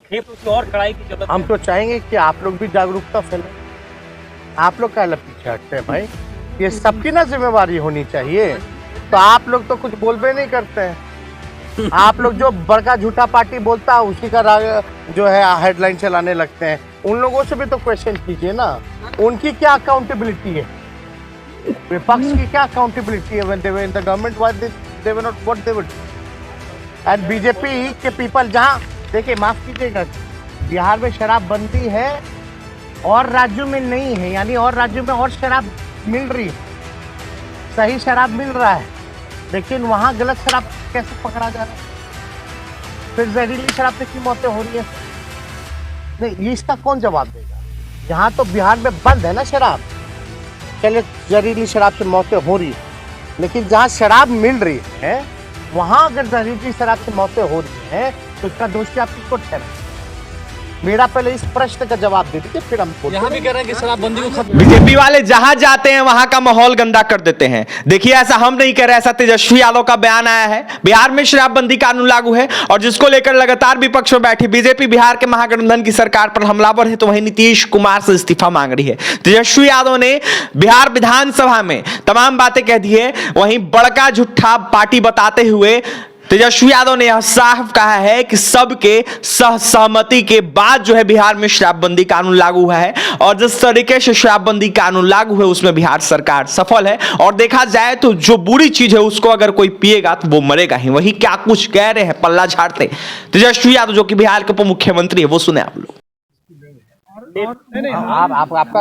खेप उसकी और कड़ाई की जरूरत हम तो चाहेंगे कि आप लोग भी जागरूकता फैलाएं। आप लोग क्या पीछे हटते हैं भाई? ये सबकी ना जिम्मेवारी होनी चाहिए। तो आप लोग तो कुछ बोलबे नहीं करते हैं। आप लोग जो बड़का झूठा पार्टी बोलता है उसी का जो है हेडलाइन चलाने लगते हैं। उन लोगों से भी तो क्वेश्चन कीजिए ना, उनकी क्या अकाउंटेबिलिटी है? विपक्ष की क्या अकाउंटेबिलिटी है? when they were in the government, why they were not what they were doing? and BJP के पीपल, जहां देखिए, माफ कीजिएगा, बिहार में शराबबंदी है और राज्यों में नहीं है, यानी और राज्यों में और शराब मिल रही है, सही शराब मिल रहा है, लेकिन वहां गलत शराब कैसे पकड़ा जा रहा है? फिर जहरीली शराब से क्यों मौतें हो रही है? नहीं, इसका कौन जवाब देगा? यहाँ तो बिहार में बंद है ना शराब, चलिए जहरीली शराब से मौतें हो रही है, लेकिन जहाँ शराब मिल रही है वहां अगर जहरीली शराब से मौतें हो रही है तो इसका दोषी आप किसको ठहराएं? मेरा पहले इस प्रश्न का जवाब दे दीजिए, फिर हम यहाँ भी कह रहे हैं कि शराबबंदी को खत्म। बीजेपी वाले जहां जाते हैं वहां का माहौल गंदा कर देते हैं। देखिए, ऐसा हम नहीं कह रहे, ऐसा तेजस्वी यादव का बयान आया है। बिहार में शराबबंदी कानून लागू है और जिसको लेकर लगातार विपक्ष में बैठी बीजेपी बिहार के महागठबंधन की सरकार पर हमलावर है, तो वहीं नीतीश कुमार से इस्तीफा मांग रही है। तेजस्वी यादव ने बिहार विधानसभा में तमाम बातें कह दी है। वहीं बड़का झूठा पार्टी बताते हुए तेजस्वी यादव ने यह साफ कहा है कि सबके सहमति के बाद जो है बिहार में शराबबंदी कानून लागू हुआ है और जिस तरीके से शराबबंदी कानून लागू है उसमें बिहार सरकार सफल है। और देखा जाए तो जो बुरी चीज है उसको अगर कोई पिएगा तो वो मरेगा ही। वही क्या कुछ कह रहे हैं पल्ला झाड़ते तेजस्वी यादव, जो कि बिहार के उप मुख्यमंत्री है, वो सुने आप लोग। आपका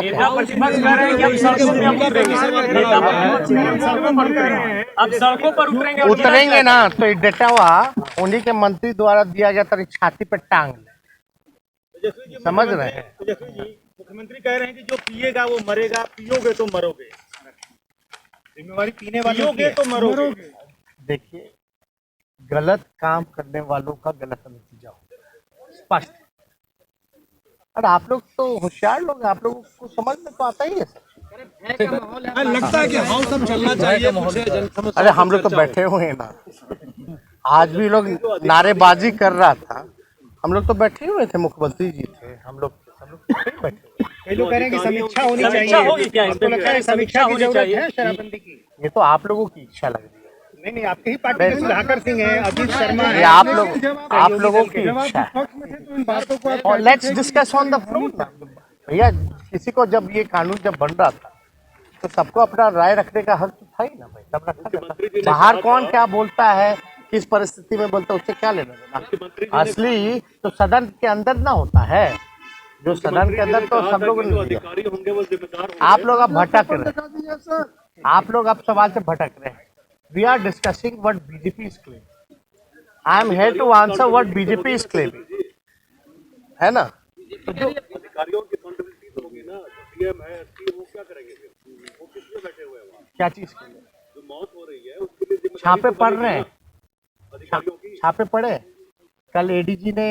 अब सड़कों पर उतरेंगे ना तो डेटा हुआ उन्हीं के मंत्री द्वारा दिया गया था, छाती पे टांग ले। समझ रहे हैं? मुख्यमंत्री कह रहे हैं कि जो पिएगा वो मरेगा, पियोगे तो मरोगे। जिम्मेवारी पीने वालों की है, तो मरोगे। देखिए, गलत काम करने वालों का गलत नतीजा होगा, स्पष्ट। और आप लोग तो होशियार लोग हैं, आप लोगों को समझ में तो आता ही है सर। लगता है कि हाँ सब चलना चाहिए। अरे हम लोग तो बैठे हुए हैं ना, आज भी लोग नारेबाजी कर रहा था, हम लोग तो बैठे हुए थे, मुख्यमंत्री जी थे, हम लोग बैठे हुए। कई लोग कह रहे हैं कि समीक्षा होनी चाहिए। आपको लगता है समीक्षा की जरूरत है शराबबंदी की? ये तो आप लोगों की इच्छा लग रही है। नहीं, आपकी ही पार्टी के सुधाकर सिंह है, अजीत शर्मा है, ये आप लोगों की इच्छा है। और let's discuss on the floor. भैया, किसी को जब ये कानून जब बन रहा था तो सबको अपना राय रखने का हक तो था ही ना भाई, तब रखा जाता। बाहर कौन क्या बोलता है, किस परिस्थिति में बोलता है, उससे क्या लेना देना? असली तो सदन के अंदर ना होता है, जो सदन के अंदर तो सब लोग आप लोग अब भटक रहे हैं, आप लोग अब सवाल से भटक रहे हैं। We are discussing what BJP is claiming. I am here to answer what BJP is claiming. है ना? तो जो अधिकारियों की अकाउंटेबिलिटी तो होगी ना, सीएम है, वो क्या करेंगे फिर? वो किस लिए बैठे हुए हैं वहाँ? क्या चीज के लिए? जो मौत हो रही है उसके लिए छापे पड़ रहे हैं, अधिकारियों की। छापे पड़े। कल एडीजी ने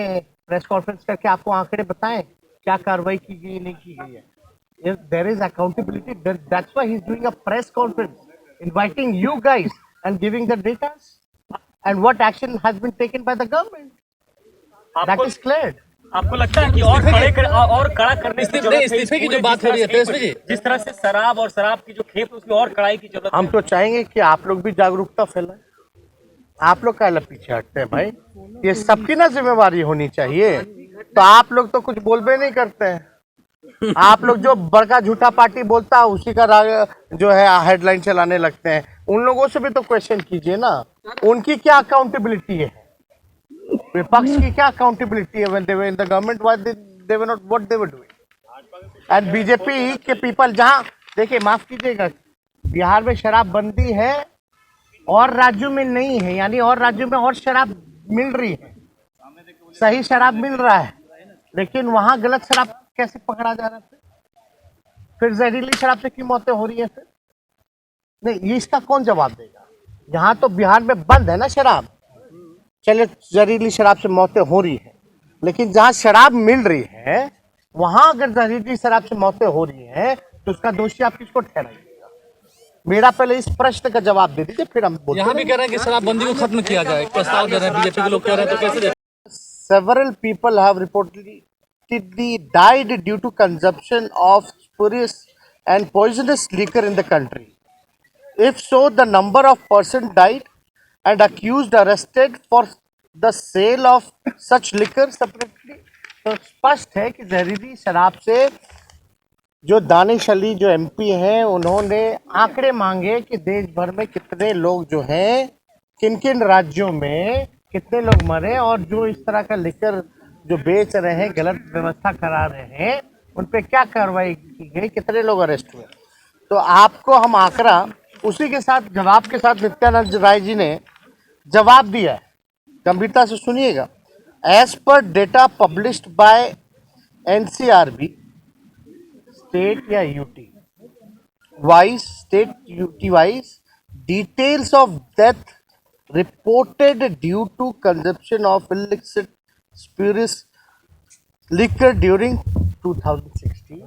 प्रेस कॉन्फ्रेंस करके आपको आंकड़े बताएं क्या कार्रवाई की गई नहीं की गई है। There is accountability. That's why he's doing a press conference, inviting you guys and giving the data and what action has been taken by the government. That is cleared. आपको लगता है कि और कड़ा करने की जरूरत है? इस्तीफे की जो बात हो रही है तेजस्वी जी, जिस तरह से शराब और शराब की जो खेप उसकी और कड़ाई की जरूरत हम तो चाहेंगे कि आप लोग भी जागरूकता फैलाएं। आप लोग क्या पीछे हटते हैं भाई? ये सबकी ना जिम्मेवारी होनी चाहिए। तो आप लोग तो कुछ बोलबे नहीं करते हैं। आप लोग जो बड़का झूठा पार्टी बोलता है उसी का जो है हेडलाइन चलाने लगते हैं। उन लोगों से भी तो क्वेश्चन कीजिए ना, उनकी क्या अकाउंटेबिलिटी है? विपक्ष की क्या अकाउंटेबिलिटी है? when they were in the government, why they were not what they were doing? and BJP के पीपल, जहां देखिए, माफ कीजिएगा, बिहार में शराबबंदी है और राज्यों में नहीं है, यानी और राज्यों में और शराब मिल रही है, सही शराब मिल रहा है, लेकिन वहां गलत शराब कैसे पकड़ा जा रहा है? फिर जहरीली शराब से क्यों मौतें हो रही है? फिर नहीं, इसका कौन जवाब देगा? यहाँ तो बिहार में बंद है ना शराब, चलिए जहरीली शराब से मौतें हो रही है, लेकिन जहाँ शराब मिल रही है वहां अगर जहरीली शराब से मौतें हो रही है तो उसका दोषी आप किसको ठहराइएगा? मेरा पहले इस प्रश्न का जवाब दे दीजिए, फिर हम यहाँ भी कह रहे हैं कि शराबबंदी को खत्म किया जाए, प्रस्ताव दे रहे हैं बीजेपी के लोग, कह रहे हैं, तो कैसे several people have reportedly died due to consumption of spurious and poisonous liquor in the country. If so, the number of persons died and accused arrested for the sale of such liquor separately. तो स्पष्ट है कि जहरीली शराब से जो दानिश अली जो MP हैं उन्होंने आंकड़े मांगे कि देश भर में कितने लोग जो हैं किन किन राज्यों में कितने लोग मरे और जो इस तरह का लिकर जो बेच रहे हैं गलत व्यवस्था करा रहे हैं उन पे क्या कार्रवाई की गई, कितने लोग अरेस्ट हुए। तो आपको हम आंकड़ा उसी के साथ जवाब के साथ नित्यानंद राय जी ने जवाब दिया है, गंभीरता से सुनिएगा। As per data published by NCRB state या UT wise details of death reported due to consumption of illicit spurious liquor during 2016,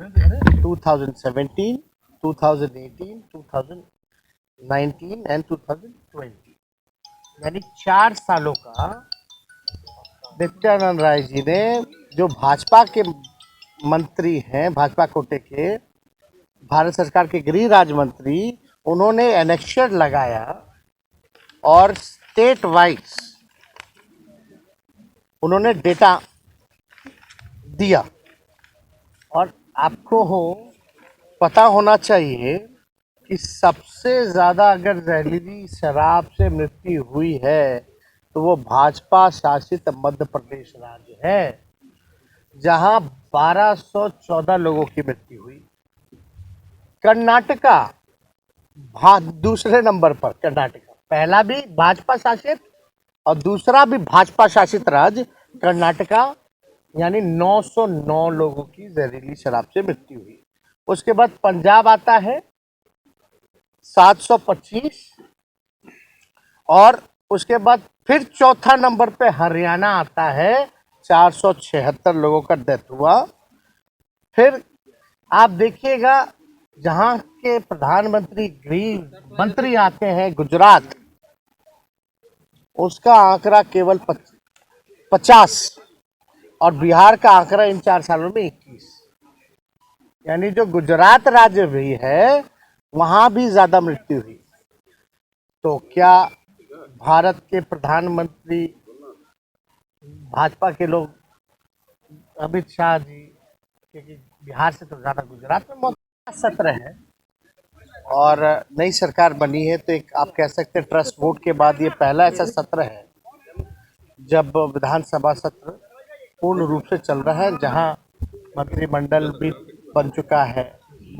2017, 2018, 2019 and 2020, यानी 4 सालों का नित्यानंद राय जी ने जो भाजपा के मंत्री हैं, भाजपा कोटे के भारत सरकार के गृह राज्य मंत्री, उन्होंने एनेक्शर लगाया और स्टेट वाइज उन्होंने डेटा दिया। और आपको पता होना चाहिए कि सबसे ज़्यादा अगर जहरीली शराब से मृत्यु हुई है तो वो भाजपा शासित मध्य प्रदेश राज्य है, जहां 1214 लोगों की मृत्यु हुई। कर्नाटका दूसरे नंबर पर, कर्नाटका पहला भी भाजपा शासित और दूसरा भी भाजपा शासित राज्य कर्नाटका, यानी 909 लोगों की जहरीली शराब से मृत्यु हुई। उसके बाद पंजाब आता है 725 और उसके बाद फिर चौथा नंबर पे हरियाणा आता है, 476 लोगों का डेथ हुआ। फिर आप देखिएगा जहां के प्रधानमंत्री गृह मंत्री आते हैं गुजरात, उसका आंकड़ा केवल 50 और बिहार का आंकड़ा इन 4 सालों में 21, यानी जो गुजरात राज्य भी है वहां भी ज्यादा मृत्यु हुई। तो क्या भारत के प्रधानमंत्री भाजपा के लोग, अमित शाह जी, क्योंकि बिहार से तो ज्यादा गुजरात में मौत सत्र है और नई सरकार बनी है, तो एक आप कह सकते हैं ट्रस्ट वोट के बाद ये पहला ऐसा सत्र है जब विधानसभा सत्र पूर्ण रूप से चल रहा है, जहां मंत्रिमंडल भी बन चुका है,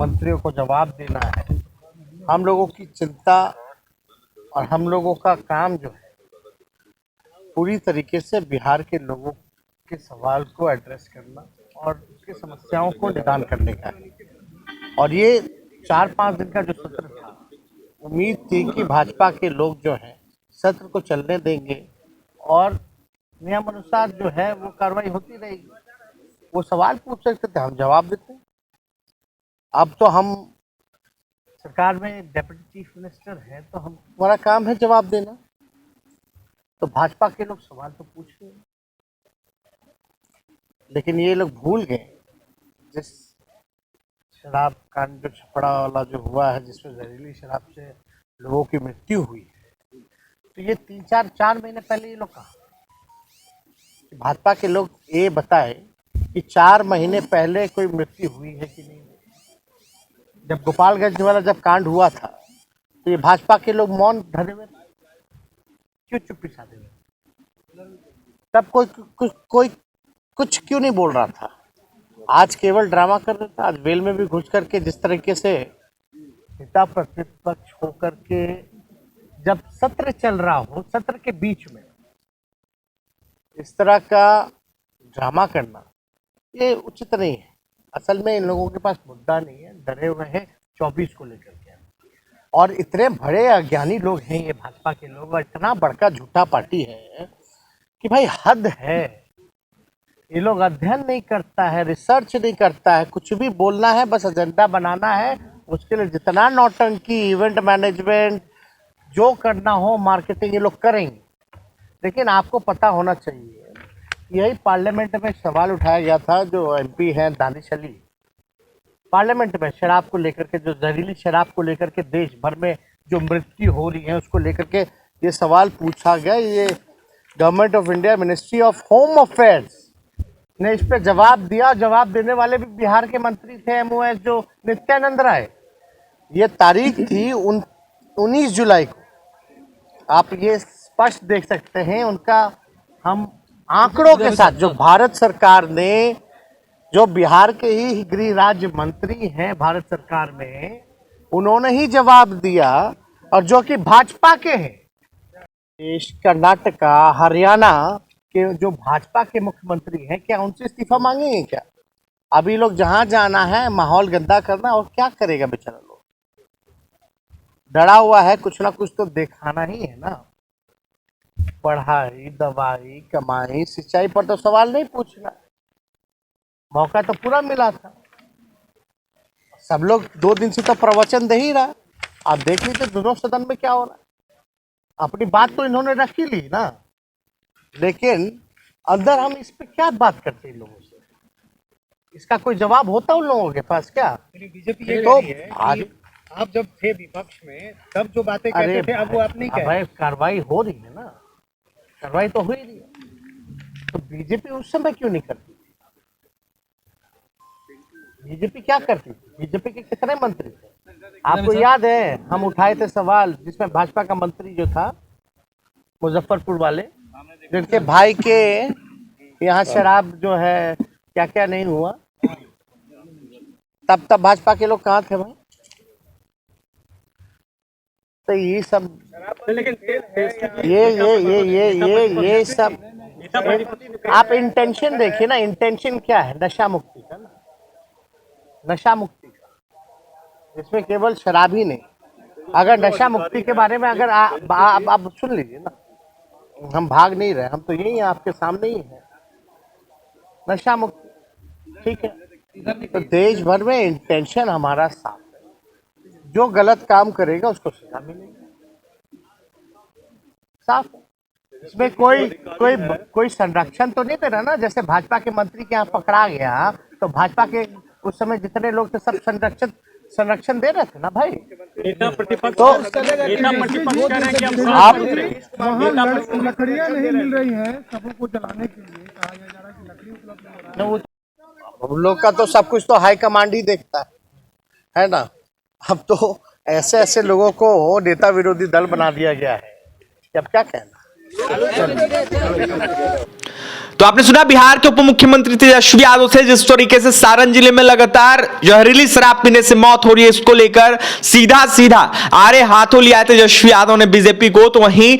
मंत्रियों को जवाब देना है। हम लोगों की चिंता और हम लोगों का काम जो है पूरी तरीके से बिहार के लोगों के सवाल को एड्रेस करना और उसकी समस्याओं को निदान करने का है। और ये 4-5 दिन का जो सत्र था, उम्मीद थी कि भाजपा के लोग जो हैं सत्र को चलने देंगे और नियम अनुसार जो है वो कार्रवाई होती रहेगी। वो सवाल पूछ सकते थे, हम जवाब देते। अब तो हम सरकार में डेप्यूटी चीफ मिनिस्टर है, तो हमारा काम है जवाब देना। तो भाजपा के लोग सवाल तो पूछ रहे हैं, लेकिन ये लोग भूल गए जिस शराब कांड जो छपड़ा वाला जो हुआ है, जिसमें जहरीली शराब से लोगों की मृत्यु हुई है, तो ये 3-4 महीने पहले ये लोग कहा। भाजपा के लोग ये बताए कि 4 महीने पहले कोई मृत्यु हुई है कि नहीं। जब गोपालगंज वाला जब कांड हुआ था तो ये भाजपा के लोग मौन धरे हुए, क्यों चुप्पी साधे हुए? तब कोई कुछ क्यों नहीं बोल रहा था? आज केवल ड्रामा कर रहा था। आज वेल में भी घुस करके जिस तरीके से नेता प्रतिपक्ष होकर के जब सत्र चल रहा हो, सत्र के बीच में इस तरह का ड्रामा करना ये उचित नहीं है। असल में इन लोगों के पास मुद्दा नहीं है, डरे हुए हैं 24 को लेकर के। और इतने बड़े अज्ञानी लोग हैं ये भाजपा के लोग, और इतना बड़का झूठा पार्टी है कि भाई हद है। ये लोग अध्ययन नहीं करता है, रिसर्च नहीं करता है, कुछ भी बोलना है, बस एजेंडा बनाना है। उसके लिए जितना नौटंकी, इवेंट मैनेजमेंट, जो करना हो, मार्केटिंग, ये लोग करेंगे। लेकिन आपको पता होना चाहिए यही पार्लियामेंट में सवाल उठाया गया था, जो एमपी हैं दानिश अली, पार्लियामेंट में शराब को लेकर के, जो जहरीली शराब को लेकर के देश भर में जो मृत्यु हो रही है उसको लेकर के ये सवाल पूछा गया। ये government of India, ministry of home affairs ने इस पे जवाब दिया। जवाब देने वाले भी बिहार के मंत्री थे MOS, जो नित्यानंद राय। ये तारीख थी 19 जुलाई को। आप ये स्पष्ट देख सकते हैं उनका, हम आंकड़ों के साथ, जो भारत सरकार ने, जो बिहार के ही गृह राज्य मंत्री हैं भारत सरकार में, उन्होंने ही जवाब दिया, और जो कि भाजपा के हैं। देश कर्नाटका, हरियाणा के जो भाजपा के मुख्यमंत्री हैं, क्या उनसे इस्तीफा मांगेंगे क्या? अभी लोग जहां जाना है माहौल गंदा करना, और क्या करेगा बेचारा लोग, डरा हुआ है, कुछ ना कुछ तो दिखाना ही है ना। पढ़ाई, दवाई, कमाई, सिंचाई पर तो सवाल नहीं पूछना। मौका तो पूरा मिला था। सब लोग 2 दिन से तो प्रवचन दे ही रहा। आप देख लीजिए दोनों सदन में क्या हो रहा है। अपनी बात तो इन्होंने रख ही ली ना, लेकिन अंदर हम इस पे क्या बात करते हैं इन लोगों से? इसका कोई जवाब होता उन लोगों के पास क्या? बीजेपी ये तो कह रही है कि आप जब थे विपक्ष में तब जो बातें कहते थे अब वो आप नहीं कह रहे। कार्रवाई हो रही है ना, कार्रवाई तो हो ही रही है। तो बीजेपी उस समय क्यों नहीं करती? बीजेपी क्या करती थी? बीजेपी के कितने मंत्री थे? आपको याद है हम उठाए थे सवाल, जिसमें भाजपा का मंत्री जो था मुजफ्फरपुर वाले, जिनके भाई के यहाँ शराब जो है क्या क्या नहीं हुआ, तब भाजपा के लोग कहाँ थे भाई? तो ये सब, ये सब आप इंटेंशन देखिए ना। इंटेंशन क्या है? नशा मुक्ति का ना, नशा मुक्ति का। इसमें केवल शराब ही नहीं। अगर नशा मुक्ति के बारे में अगर आप सुन लीजिए ना, हम भाग नहीं रहे, हम तो यही हैं, आपके सामने ही है। नशा मुक्ति ठीक है, तो देश भर में इंटेंशन हमारा साफ है। जो गलत काम करेगा उसको सजा मिलेगी, साफ है। इसमें कोई संरक्षण तो नहीं दे रहा ना। जैसे भाजपा के मंत्री के यहाँ पकड़ा गया, तो भाजपा के उस समय जितने लोग थे सब संरक्षण दे रहे थे ना भाई। नेता प्रतिपक्ष तो कह रहे हैं कि हम आप लकड़ियां नहीं मिल रही हैं सबों को जलाने के लिए, कहा जा रहा है कि लकड़ी उपलब्ध नहीं हो रहा है। हम लोग का तो सब कुछ तो हाई कमांड ही देखता है ना। अब तो ऐसे ऐसे लोगों को नेता विरोधी दल बना दिया गया है, अब क्या कहना। तो आपने सुना बिहार के उप मुख्यमंत्री तेजस्वी यादव से, जिस तरीके से सारण जिले में लगातार जहरीली शराब पीने से मौत हो रही है, इसको लेकर सीधा आड़े हाथों लिया तेजस्वी यादव ने बीजेपी को। तो वहीं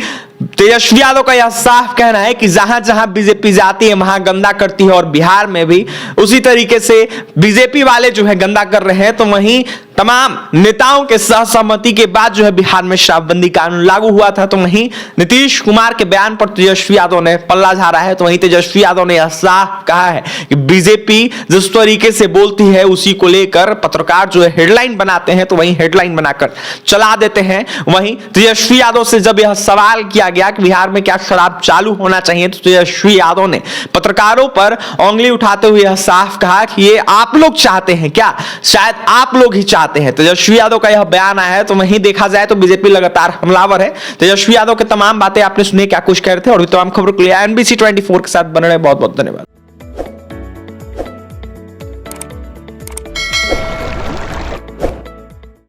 तेजस्वी यादव का यह साफ कहना है कि जहां जहां बीजेपी जाती है वहां गंदा करती है, और बिहार में भी उसी तरीके से बीजेपी वाले जो है गंदा कर रहे हैं। तो वहीं तमाम नेताओं के सहमति के बाद जो है बिहार में शराबबंदी कानून लागू हुआ था। तो वहीं नीतीश कुमार के बयान पर तेजस्वी यादव ने पल्ला झाड़ा है। तो वहीं तेजस्वी यादव ने यह साफ कहा है कि बीजेपी जिस तरीके से बोलती है उसी को लेकर पत्रकार जो है हेडलाइन बनाते हैं, तो वहीं हेडलाइन बनाकर चला देते हैं। वहीं तेजस्वी यादव से जब यह सवाल किया गया कि बिहार में क्या शराब चालू होना चाहिए, तो तेजस्वी यादव ने पत्रकारों पर उंगली उठाते हुए यह साफ कहा कि ये आप लोग चाहते हैं क्या? शायद आप लोग ही चाहते हैं। तेजस्वी यादव का यह बयान आया है। तो वहीं देखा जाए तो बीजेपी लगातार हमलावर है। तेजस्वी यादव के तमाम बातें आपने सुनी, क्या कुछ कह रहे थे, और भी तमाम खबरों के लिए NBC 24 के साथ बने रहे। बहुत बहुत धन्यवाद।